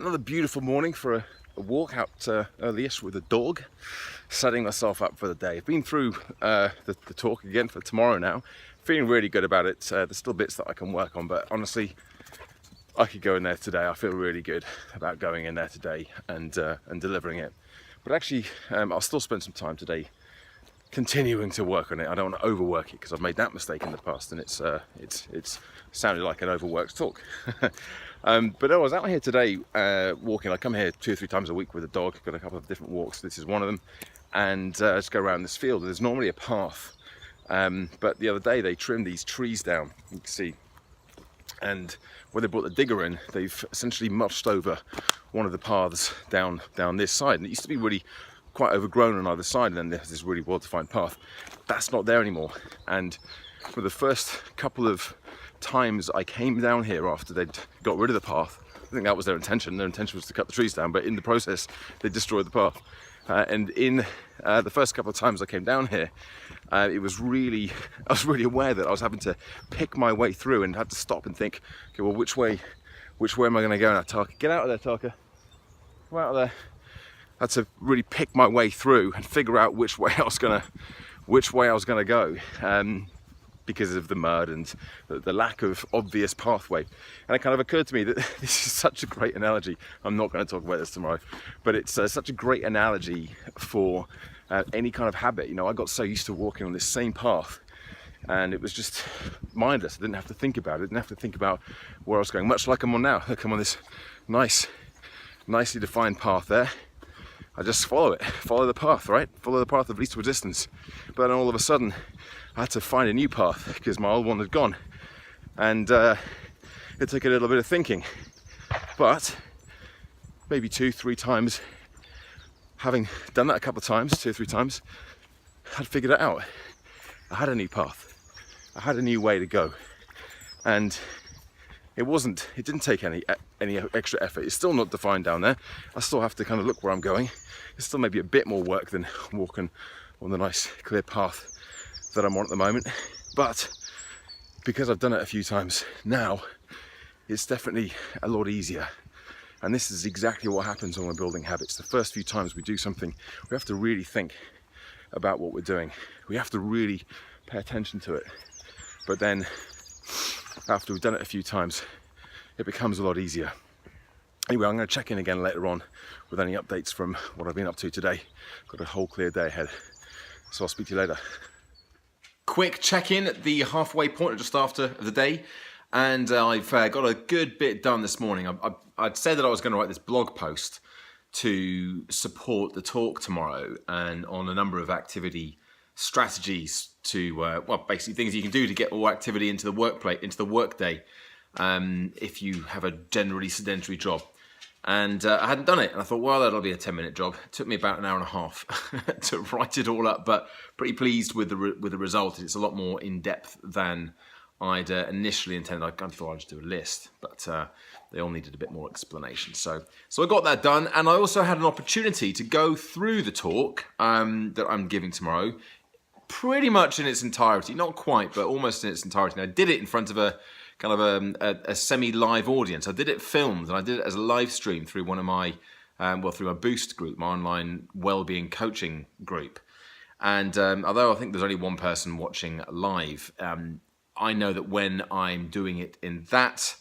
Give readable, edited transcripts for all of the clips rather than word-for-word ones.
Another beautiful morning for a walk out early-ish with a dog, setting myself up for the day. I've been through the talk again for tomorrow now, feeling really good about it. There's still bits that I can work on, but honestly, I could go in there today. I feel really good about going in there today and delivering it. But actually, I'll still spend some time today continuing to work on it. I don't want to overwork it because I've made that mistake in the past, and it's sounded like an overworked talk. But I was out here today walking. I come here 2 or 3 times a week with a dog. Got a couple of different walks. This is one of them, and just go around this field. There's normally a path, but the other day they trimmed these trees down. You can see, and when they brought the digger in, they've essentially mulched over one of the paths down this side, and it used to be really quite overgrown on either side, and then there's this really well-defined path. That's not there anymore. And for the first couple of times I came down here after they'd got rid of the path, I think that was their intention. Their intention was to cut the trees down, but in the process they destroyed the path. And in the first couple of times I came down here, I was really aware that I was having to pick my way through and had to stop and think, okay, well, which way am I going to go now, Tarka? Get out of there, Tarka. Come out of there. I had to really pick my way through and figure out which way I was gonna go, because of the mud and the lack of obvious pathway. And it kind of occurred to me that this is such a great analogy. I'm not going to talk about this tomorrow, but it's such a great analogy for any kind of habit. You know, I got so used to walking on this same path, and it was just mindless. I didn't have to think about it. I didn't have to think about where I was going. Much like I'm on now. Look, I'm on this nicely defined path there. I just follow the path, right? Follow the path of least resistance. But then all of a sudden, I had to find a new path because my old one had gone. And it took a little bit of thinking. But maybe 2-3 times, having done that a couple of times, 2 or 3 times, I'd figured it out. I had a new path. I had a new way to go. And it didn't take any extra effort. It's still not defined down there. I still have to kind of look where I'm going. It's still maybe a bit more work than walking on the nice clear path that I'm on at the moment. But because I've done it a few times now, it's definitely a lot easier. And this is exactly what happens when we're building habits. The first few times we do something, we have to really think about what we're doing. We have to really pay attention to it. But then after we've done it a few times, it becomes a lot easier. Anyway, I'm going to check in again later on with any updates from what I've been up to today. Got a whole clear day ahead, so I'll speak to you later. Quick check-in at the halfway point, just after the day, and I've got a good bit done this morning. I'd said that I was going to write this blog post to support the talk tomorrow, and on a number of activity strategies to well, basically things you can do to get more activity into the workday if you have a generally sedentary job. And I hadn't done it, and I thought, well, that'll be a 10-minute job. It took me about an hour and a half to write it all up, but pretty pleased with the result. It's a lot more in depth than I'd initially intended. I kind of thought I'd just do a list, but they all needed a bit more explanation. So I got that done, and I also had an opportunity to go through the talk that I'm giving tomorrow, pretty much in its entirety. Not quite, but almost in its entirety. And I did it in front of a kind of a semi-live audience. I did it filmed, and I did it as a live stream through one of my, through my Boost group, my online wellbeing coaching group. And although I think there's only one person watching live, I know that when I'm doing it in that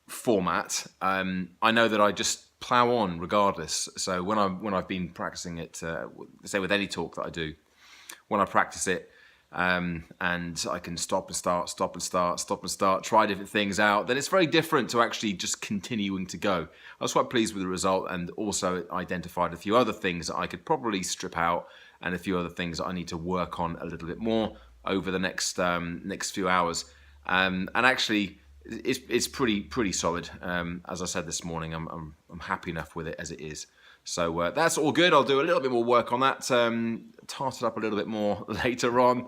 format, I know that I just plow on regardless. So when I've been practicing it, say with any talk that I do, when I practice it, and I can stop and start, try different things out, then it's very different to actually just continuing to go. I was quite pleased with the result, and also identified a few other things that I could probably strip out, and a few other things that I need to work on a little bit more over the next few hours. And actually, it's pretty solid. As I said this morning, I'm happy enough with it as it is. So that's all good. I'll do a little bit more work on that, tart it up a little bit more later on,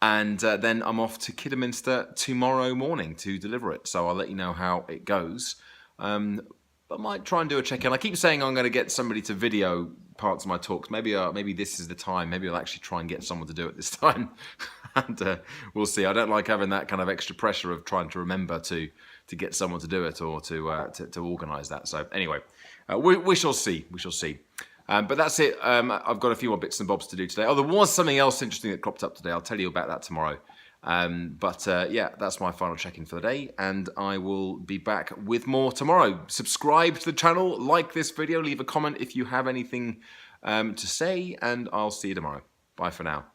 and then I'm off to Kidderminster tomorrow morning to deliver it. So I'll let you know how it goes. I might try and do a check-in. I keep saying I'm going to get somebody to video parts of my talks. Maybe this is the time. Maybe I'll actually try and get someone to do it this time, and we'll see. I don't like having that kind of extra pressure of trying to remember to get someone to do it or to organise that. So anyway, we shall see. We shall see. But that's it. I've got a few more bits and bobs to do today. Oh, there was something else interesting that cropped up today. I'll tell you about that tomorrow. Yeah, that's my final check-in for the day, and I will be back with more tomorrow. Subscribe to the channel, like this video, leave a comment if you have anything to say, and I'll see you tomorrow. Bye for now.